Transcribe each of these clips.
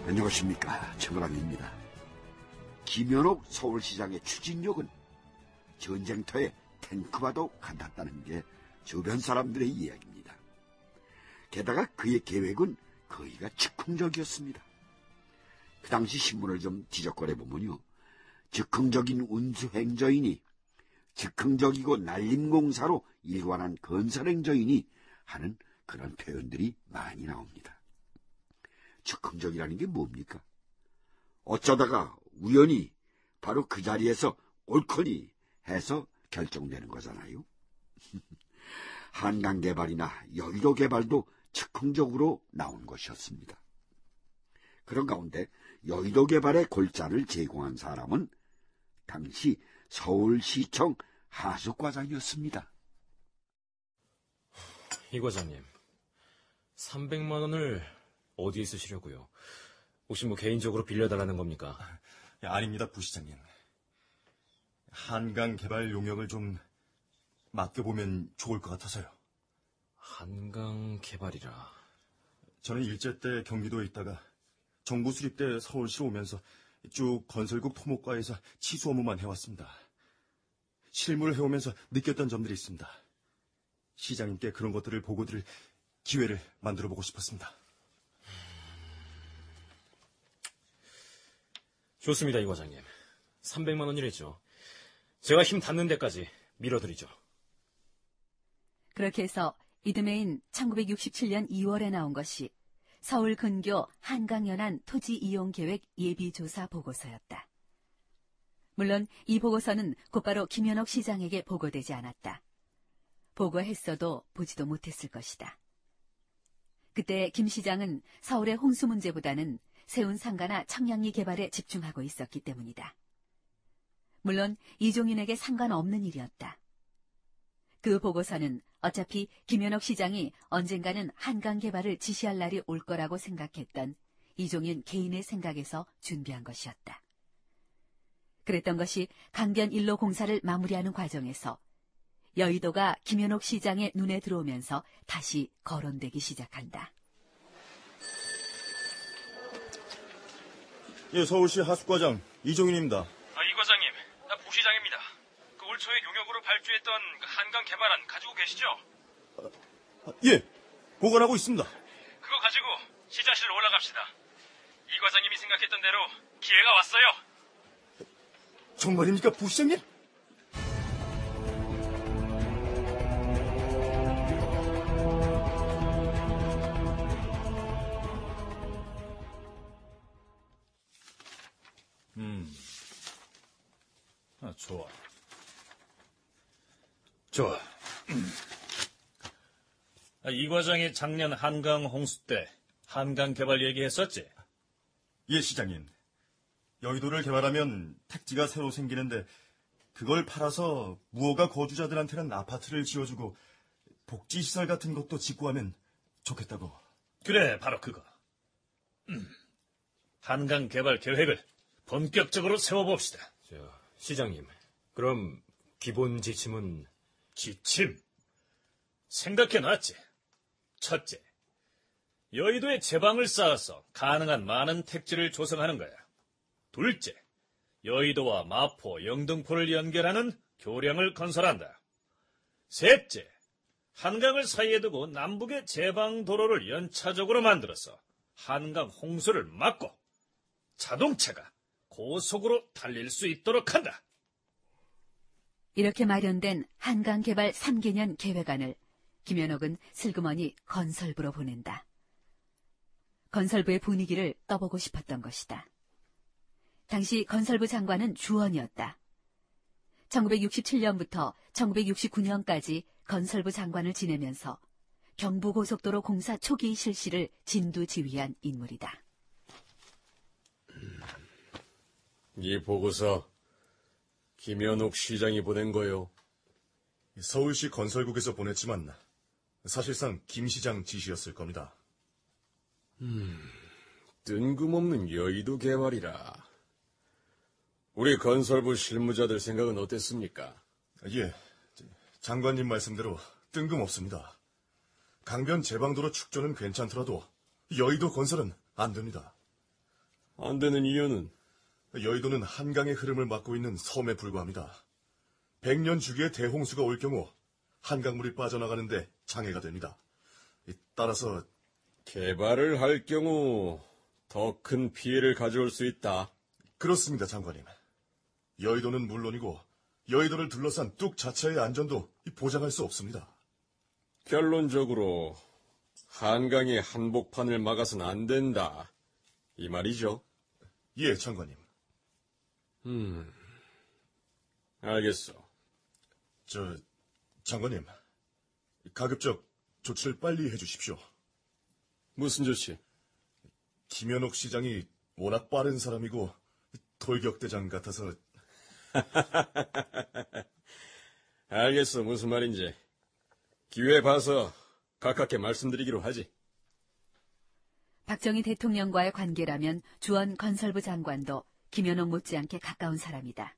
안녕하십니까, 최불암입니다. 김현옥 서울시장의 추진력은 전쟁터에 탱크와도 같았다는 게 주변 사람들의 이야기입니다. 게다가 그의 계획은 거의가 즉흥적이었습니다. 그 당시 신문을 좀 뒤적거려보면요, 즉흥적인 운수행정인이, 즉흥적이고 날림공사로 일관한 건설행정인이 하는 그런 표현들이 많이 나옵니다. 즉흥적이라는 게 뭡니까? 어쩌다가 우연히 바로 그 자리에서 옳거니 해서 결정되는 거잖아요. 한강 개발이나 여의도 개발도 즉흥적으로 나온 것이었습니다. 그런 가운데 여의도 개발의 골자를 제공한 사람은 당시 서울시청 하수과장이었습니다. 이 과장님, 300만 원을 어디에 쓰시려고요? 혹시 개인적으로 빌려달라는 겁니까? 아닙니다, 부시장님. 한강 개발 용역을 좀 맡겨보면 좋을 것 같아서요. 한강 개발이라. 저는 일제 때 경기도에 있다가 정부 수립 때 서울시로 오면서 쭉 건설국 토목과에서 치수 업무만 해왔습니다. 실무를 해오면서 느꼈던 점들이 있습니다. 시장님께 그런 것들을 보고 드릴 기회를 만들어보고 싶었습니다. 좋습니다, 이 과장님. 300만 원이랬죠. 제가 힘 닿는 데까지 밀어드리죠. 그렇게 해서 이듬해인 1967년 2월에 나온 것이 서울 근교 한강연안 토지 이용 계획 예비조사 보고서였다. 물론 이 보고서는 곧바로 김현옥 시장에게 보고되지 않았다. 보고했어도 보지도 못했을 것이다. 그때 김 시장은 서울의 홍수 문제보다는 세운 상가나 청량리 개발에 집중하고 있었기 때문이다. 물론 이종윤에게 상관없는 일이었다. 그 보고서는 어차피 김현옥 시장이 언젠가는 한강 개발을 지시할 날이 올 거라고 생각했던 이종윤 개인의 생각에서 준비한 것이었다. 그랬던 것이 강변 1로 공사를 마무리하는 과정에서 여의도가 김현옥 시장의 눈에 들어오면서 다시 거론되기 시작한다. 예, 서울시 하수과장 이종윤입니다. 이 과장님, 나 부시장입니다. 그 올 초에 용역으로 발주했던 그 한강 개발안 가지고 계시죠? 예, 보관하고 있습니다. 그거 가지고 시장실로 올라갑시다. 이 과장님이 생각했던 대로 기회가 왔어요. 정말입니까, 부시장님? 좋아. 좋아. 이 과장이 작년 한강 홍수 때 한강 개발 얘기했었지? 예, 시장님. 여의도를 개발하면 택지가 새로 생기는데 그걸 팔아서 무허가 거주자들한테는 아파트를 지어주고 복지시설 같은 것도 짓고 하면 좋겠다고. 그래, 바로 그거. 한강 개발 계획을 본격적으로 세워봅시다. 시장님, 그럼 기본 지침은? 지침? 생각해놨지. 첫째, 여의도에 제방을 쌓아서 가능한 많은 택지를 조성하는 거야. 둘째, 여의도와 마포, 영등포를 연결하는 교량을 건설한다. 셋째, 한강을 사이에 두고 남북의 제방도로를 연차적으로 만들어서 한강 홍수를 막고 자동차가 고속으로 달릴 수 있도록 한다. 이렇게 마련된 한강 개발 3개년 계획안을 김현옥은 슬그머니 건설부로 보낸다. 건설부의 분위기를 떠보고 싶었던 것이다. 당시 건설부 장관은 주원이었다. 1967년부터 1969년까지 건설부 장관을 지내면서 경부고속도로 공사 초기 실시를 진두지휘한 인물이다. 이 보고서 김현옥 시장이 보낸 거요. 서울시 건설국에서 보냈지만 사실상 김 시장 지시였을 겁니다. 뜬금없는 여의도 개발이라. 우리 건설부 실무자들 생각은 어땠습니까? 예, 장관님 말씀대로 뜬금없습니다. 강변 제방도로 축조는 괜찮더라도 여의도 건설은 안 됩니다. 안 되는 이유는? 여의도는 한강의 흐름을 막고 있는 섬에 불과합니다. 100년 주기의 대홍수가 올 경우 한강물이 빠져나가는데 장애가 됩니다. 따라서 개발을 할 경우 더 큰 피해를 가져올 수 있다. 그렇습니다, 장관님. 여의도는 물론이고 여의도를 둘러싼 뚝 자체의 안전도 보장할 수 없습니다. 결론적으로 한강의 한복판을 막아서는 안 된다. 이 말이죠? 예, 장관님. 알겠어. 장관님. 가급적 조치를 빨리 해주십시오. 무슨 조치? 김현옥 시장이 워낙 빠른 사람이고 돌격대장 같아서. 알겠어. 무슨 말인지. 기회 봐서 가깝게 말씀드리기로 하지. 박정희 대통령과의 관계라면 주원 건설부 장관도 김현옥 못지않게 가까운 사람이다.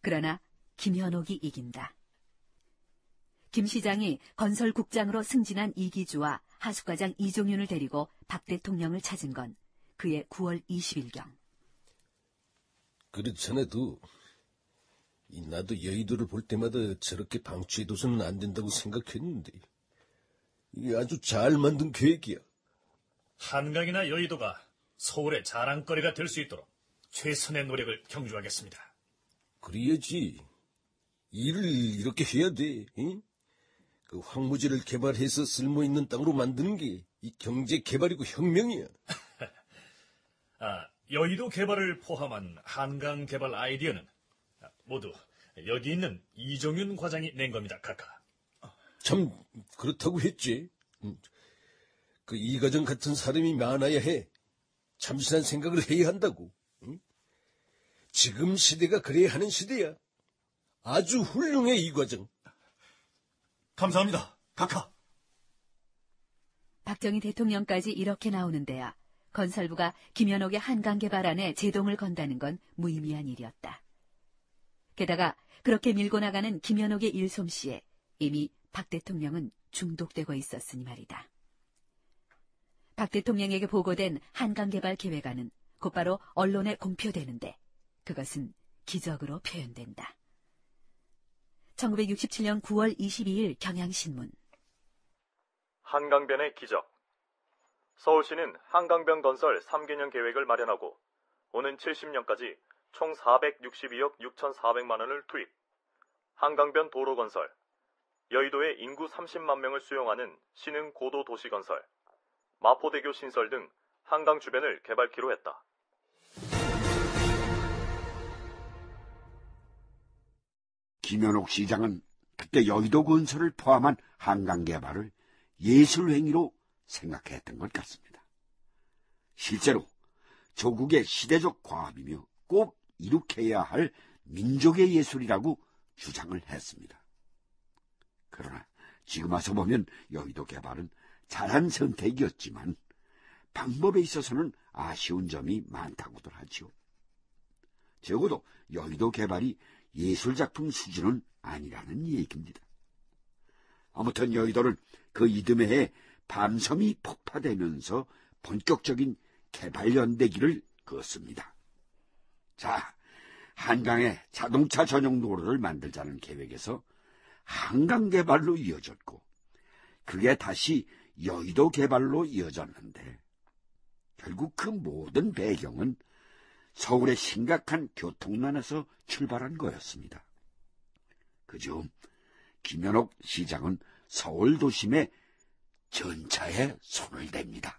그러나 김현옥이 이긴다. 김 시장이 건설국장으로 승진한 이기주와 하숙과장 이종윤을 데리고 박 대통령을 찾은 건 그해 9월 20일경. 그렇잖아도 나도 여의도를 볼 때마다 저렇게 방치해둬서는 안 된다고 생각했는데 이게 아주 잘 만든 계획이야. 한강이나 여의도가 서울의 자랑거리가 될 수 있도록 최선의 노력을 경주하겠습니다. 그래야지. 일을 이렇게 해야 돼. 응? 그 황무지를 개발해서 쓸모있는 땅으로 만드는 게 이 경제 개발이고 혁명이야. 여의도 개발을 포함한 한강 개발 아이디어는 모두 여기 있는 이종윤 과장이 낸 겁니다, 카카. 참 그렇다고 했지. 그 이 과장 같은 사람이 많아야 해. 참신한 생각을 해야 한다고. 응? 지금 시대가 그래야 하는 시대야. 아주 훌륭해, 이 과장. 감사합니다, 카카. 박정희 대통령까지 이렇게 나오는데야 건설부가 김현옥의 한강 개발안에 제동을 건다는 건 무의미한 일이었다. 게다가 그렇게 밀고 나가는 김현옥의 일솜씨에 이미 박 대통령은 중독되고 있었으니 말이다. 박 대통령에게 보고된 한강 개발 계획안은 곧바로 언론에 공표되는데 그것은 기적으로 표현된다. 1967년 9월 22일 경향신문. 한강변의 기적. 서울시는 한강변 건설 3개년 계획을 마련하고 오는 70년까지 총 462억 6,400만 원을 투입. 한강변 도로 건설, 여의도의 인구 30만 명을 수용하는 신흥 고도 도시 건설, 마포대교 신설 등 한강 주변을 개발키로 했다. 김현옥 시장은 그때 여의도 건설을 포함한 한강 개발을 예술행위로 생각했던 것 같습니다. 실제로 조국의 시대적 과업이며 꼭 이룩해야 할 민족의 예술이라고 주장을 했습니다. 그러나 지금 와서 보면 여의도 개발은 잘한 선택이었지만 방법에 있어서는 아쉬운 점이 많다고들 하죠. 적어도 여의도 개발이 예술작품 수준은 아니라는 얘기입니다. 아무튼 여의도는 그 이듬해에 밤섬이 폭파되면서 본격적인 개발 연대기를 그었습니다. 자, 한강에 자동차 전용 도로를 만들자는 계획에서 한강 개발로 이어졌고 그게 다시 여의도 개발로 이어졌는데 결국 그 모든 배경은 서울의 심각한 교통난에서 출발한 거였습니다. 그중 김현옥 시장은 서울 도심의 전차에 손을 댑니다.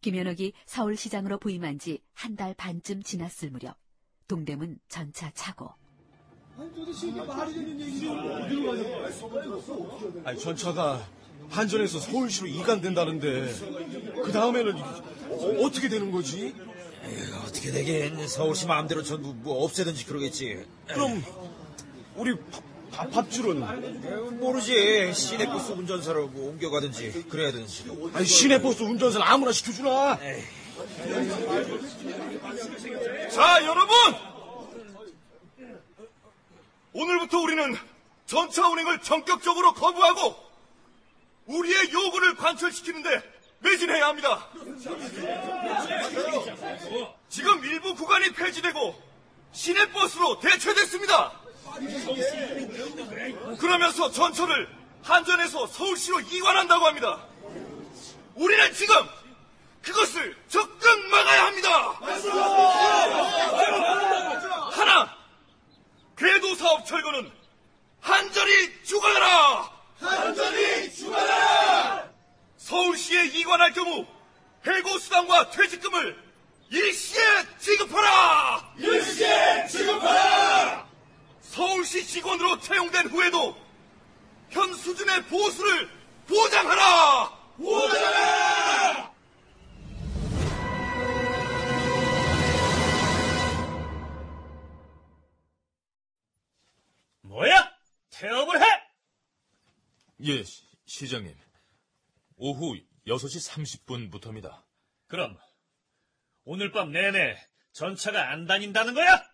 김현옥이 서울시장으로 부임한 지 한 달 반쯤 지났을 무렵 동대문 전차 차고. 아니, 전차가 한전에서 서울시로 이관된다는데 그 다음에는 어떻게 되는 거지? 어떻게 되긴 서울시 마음대로 전부 없애든지 그러겠지. 그럼 우리 밥줄은? 모르지. 시내버스 운전사로 옮겨가든지 그래야 되는지. 아니, 시내버스 운전사는 아무나 시켜주나? 자, 여러분! 오늘부터 우리는 전차 운행을 전격적으로 거부하고 우리의 요구를 관철시키는데 매진해야 합니다. 지금 일부 구간이 폐지되고 시내버스로 대체됐습니다. 그러면서 전철을 한전에서 서울시로 이관한다고 합니다. 우리는 지금 그것을 적극 막아야 합니다. 하나, 궤도사업 철거는 한전이 죽어라! 한전이 죽어라! 서울시에 이관할 경우 해고수당과 퇴직금을 일시에 지급하라! 일시에 지급하라! 서울시 직원으로 채용된 후에도 현 수준의 보수를 보장하라! 보장하라! 뭐야? 태업을 해? 예, 시장님. 오후 6시 30분부터입니다. 그럼 오늘 밤 내내 전차가 안 다닌다는 거야?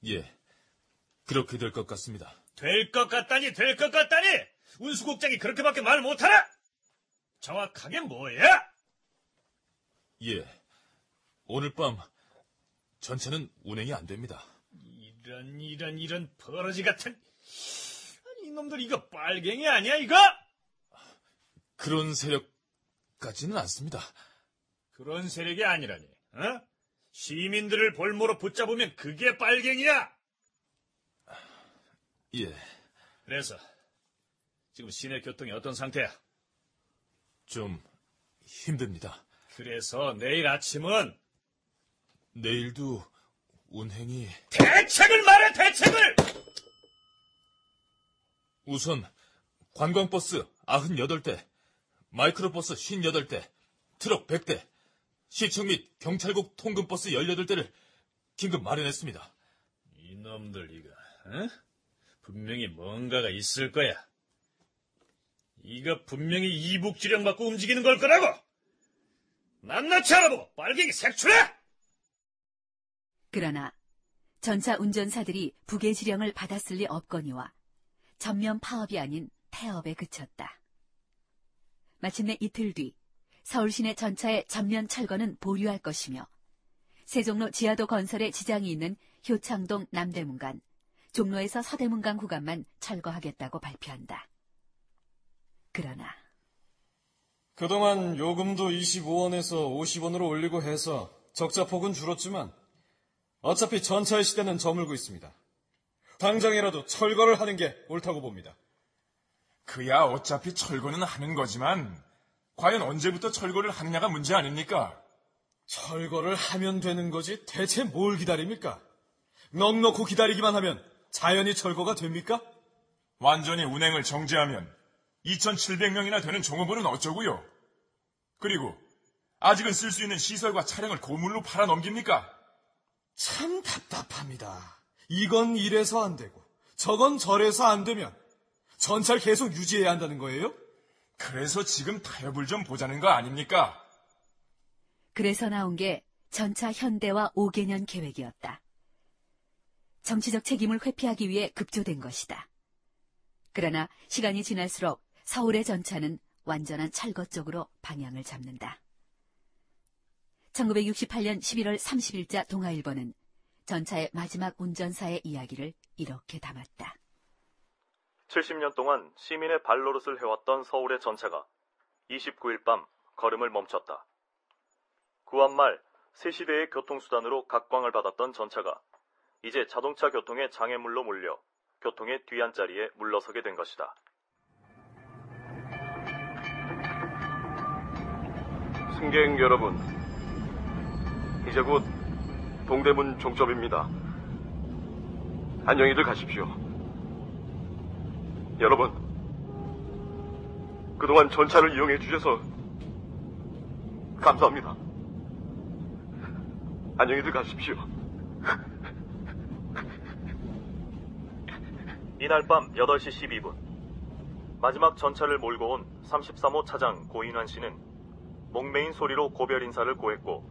예, 그렇게 될 것 같습니다. 될 것 같다니 될 것 같다니! 운수국장이 그렇게밖에 말 못하나? 정확하게 뭐야? 예, 오늘 밤 전차는 운행이 안 됩니다. 이런 버러지 같은... 이놈들 이거 빨갱이 아니야 이거? 그런 세력까지는 않습니다. 그런 세력이 아니라니, 어? 시민들을 볼모로 붙잡으면 그게 빨갱이야! 예. 그래서 지금 시내 교통이 어떤 상태야? 좀 힘듭니다. 그래서 내일 아침은? 내일도 운행이... 대책을 말해, 대책을! 우선 관광버스 98대, 마이크로버스 58대, 트럭 100대, 시청 및 경찰국 통근버스 18대를 긴급 마련했습니다. 이놈들 이거, 어? 분명히 뭔가가 있을 거야. 이거 분명히 이북지령 받고 움직이는 걸 거라고! 낱낱이 알아보고 빨갱이 색출해! 그러나 전차 운전사들이 북의 지령을 받았을 리 없거니와 전면 파업이 아닌 태업에 그쳤다. 마침내 이틀 뒤 서울 시내 전차의 전면 철거는 보류할 것이며 세종로 지하도 건설에 지장이 있는 효창동 남대문간, 종로에서 서대문간 구간만 철거하겠다고 발표한다. 그러나 그동안 요금도 25원에서 50원으로 올리고 해서 적자폭은 줄었지만 어차피 전차의 시대는 저물고 있습니다. 당장이라도 철거를 하는 게 옳다고 봅니다. 그야 어차피 철거는 하는 거지만 과연 언제부터 철거를 하느냐가 문제 아닙니까? 철거를 하면 되는 거지 대체 뭘 기다립니까? 넉넉히 기다리기만 하면 자연히 철거가 됩니까? 완전히 운행을 정지하면 2,700명이나 되는 종업원은 어쩌고요? 그리고 아직은 쓸 수 있는 시설과 차량을 고물로 팔아 넘깁니까? 참 답답합니다. 이건 이래서 안 되고 저건 저래서 안 되면 전차를 계속 유지해야 한다는 거예요? 그래서 지금 타협을 좀 보자는 거 아닙니까? 그래서 나온 게 전차 현대화 5개년 계획이었다. 정치적 책임을 회피하기 위해 급조된 것이다. 그러나 시간이 지날수록 서울의 전차는 완전한 철거 쪽으로 방향을 잡는다. 1968년 11월 30일자 동아일보는 전차의 마지막 운전사의 이야기를 이렇게 담았다. 70년 동안 시민의 발노릇을 해왔던 서울의 전차가 29일 밤 걸음을 멈췄다. 구한말 새 시대의 교통수단으로 각광을 받았던 전차가 이제 자동차 교통의 장애물로 몰려 교통의 뒤안자리에 물러서게 된 것이다. 승객 여러분, 이제 곧 동대문 종점입니다. 안녕히들 가십시오. 여러분, 그동안 전차를 이용해 주셔서 감사합니다. 안녕히들 가십시오. 이날 밤 8시 12분 마지막 전차를 몰고 온 33호 차장 고인환 씨는 목매인 소리로 고별 인사를 고했고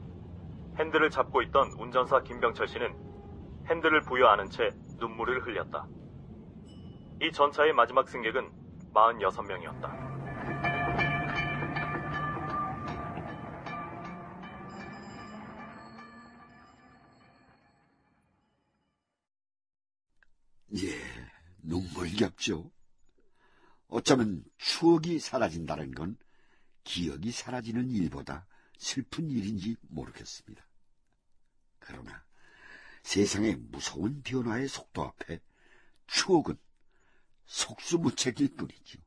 핸들을 잡고 있던 운전사 김병철 씨는 핸들을 부여안은 채 눈물을 흘렸다. 이 전차의 마지막 승객은 46명이었다. 예, 눈물겹죠. 어쩌면 추억이 사라진다는 건 기억이 사라지는 일보다 슬픈 일인지 모르겠습니다. 그러나 세상의 무서운 변화의 속도 앞에 추억은 속수무책일 뿐이죠.